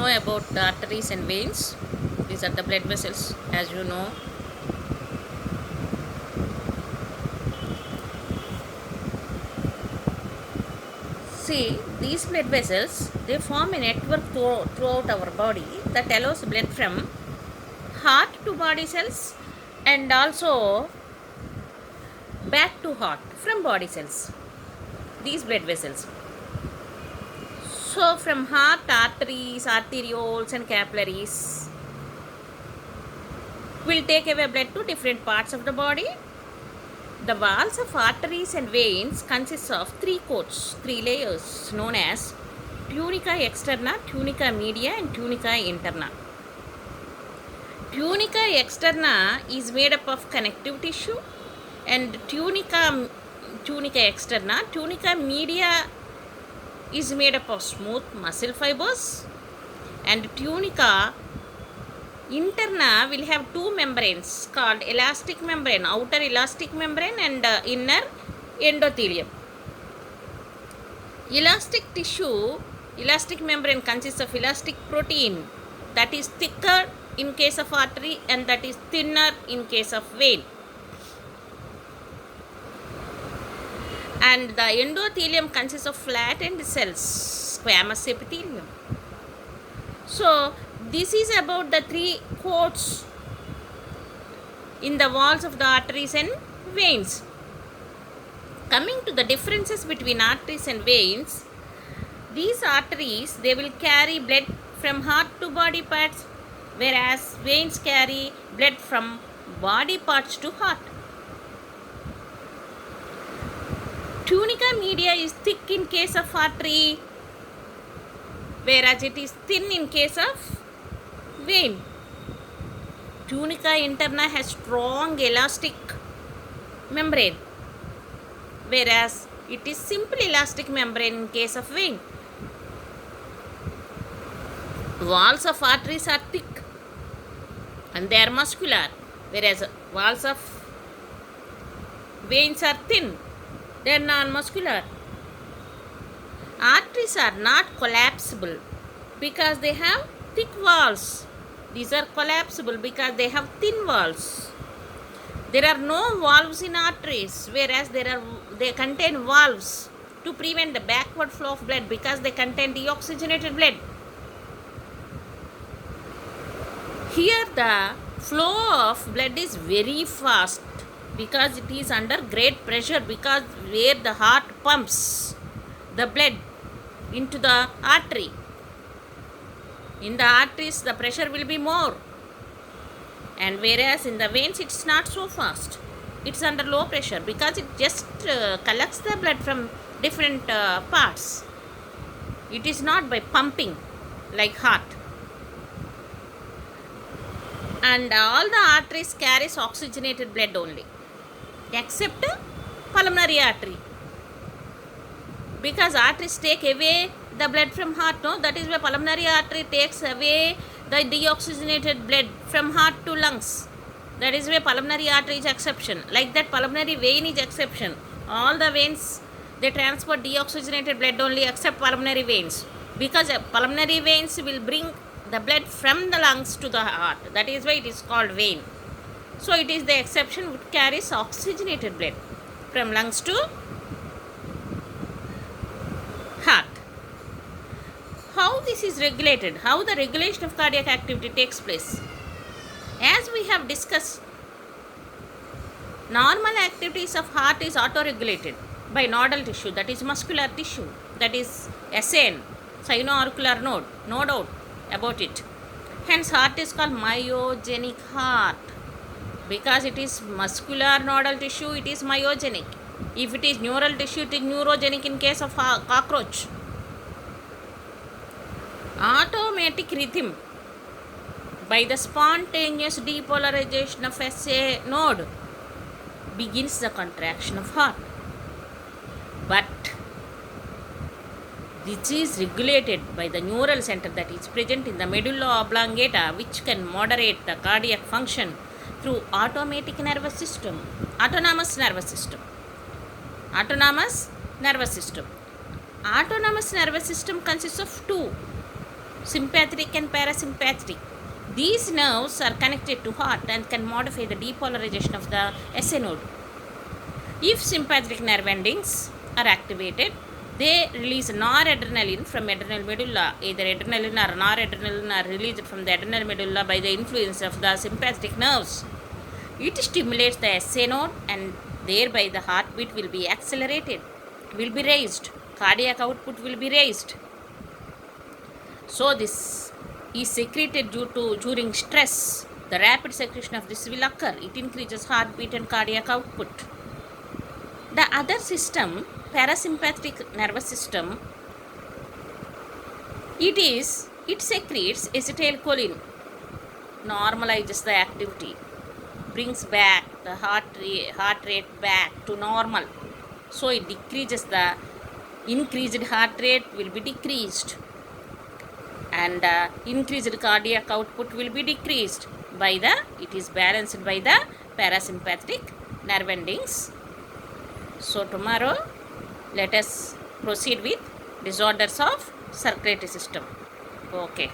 know about the arteries and veins. These are the blood vessels, as you know. See, these blood vessels, they form a network throughout our body that allows blood from heart to body cells and also back to heart from body cells. These blood vessels. So, from heart, arteries, arterioles, and capillaries will take away blood to different parts of the body. The walls of arteries and veins consist of three coats, three layers known as tunica externa, tunica media, and tunica interna. Tunica externa is made up of connective tissue, and tunica externa, tunica media is made up of smooth muscle fibers, and tunica interna will have two membranes called elastic membrane, outer elastic membrane, and inner endothelium. Elastic membrane consists of elastic protein that is thicker in case of artery and that is thinner in case of vein. And the endothelium consists of flattened cells, squamous epithelium. So, this is about the three coats in the walls of the arteries and veins. Coming to the differences between arteries and veins, these arteries, they will carry blood from heart to body parts, whereas veins carry blood from body parts to heart. Tunica media is thick in case of artery, whereas it is thin in case of vein. Tunica interna has strong elastic membrane, whereas it is simple elastic membrane in case of vein. Walls of arteries are thick and they are muscular, whereas walls of veins are thin, they are non-muscular. Arteries are not collapsible because they have thick walls. These are collapsible because they have thin walls. There are no valves in arteries, whereas they contain valves to prevent the backward flow of blood because they contain deoxygenated blood. Here the flow of blood is very fast because it is under great pressure, because where the heart pumps the blood into the artery. In the arteries the pressure will be more, and whereas in the veins it's not so fast, it's under low pressure because it just collects the blood from different parts. It is not by pumping like heart. And all the arteries carries oxygenated blood only except pulmonary artery, because arteries take away the blood from heart, no? That is why pulmonary artery takes away the deoxygenated blood from heart to lungs. That is why pulmonary artery is exception. Like that, pulmonary vein is exception. All the veins, they transport deoxygenated blood only except pulmonary veins, because pulmonary veins will bring the blood from the lungs to the heart. That is why it is called vein. So it is the exception which carries oxygenated blood from lungs to heart. How this is regulated? How the regulation of cardiac activity takes place? As we have discussed, normal activities of heart is auto-regulated by nodal tissue, that is muscular tissue, that is SN, sino-auricular node, no doubt about it. Hence heart is called myogenic heart, because it is muscular nodal tissue, it is myogenic. If it is neural tissue, it is neurogenic in case of cockroach. Automatic rhythm by the spontaneous depolarization of SA node begins the contraction of heart. But this is regulated by the neural center that is present in the medulla oblongata, which can moderate the cardiac function through autonomic nervous system. Autonomous nervous system. Autonomous nervous system consists of two: sympathetic and parasympathetic. These nerves are connected to heart and can modify the depolarization of the SA node. If sympathetic nerve endings are activated, they release noradrenaline from adrenal medulla. Either adrenaline or noradrenaline are released from the adrenal medulla by the influence of the sympathetic nerves. It stimulates the SA node and thereby the heartbeat will be accelerated, will be raised, cardiac output will be raised. So this is secreted during stress. The rapid secretion of this will occur. It increases heartbeat and cardiac output. The other system, parasympathetic nervous system, it secretes acetylcholine, normalizes the activity, brings back the heart rate back to normal. So it decreases the increased heart rate will be decreased, and increased cardiac output will be decreased by the, it is balanced by the parasympathetic nerve endings. So tomorrow let us proceed with disorders of circulatory system. Okay.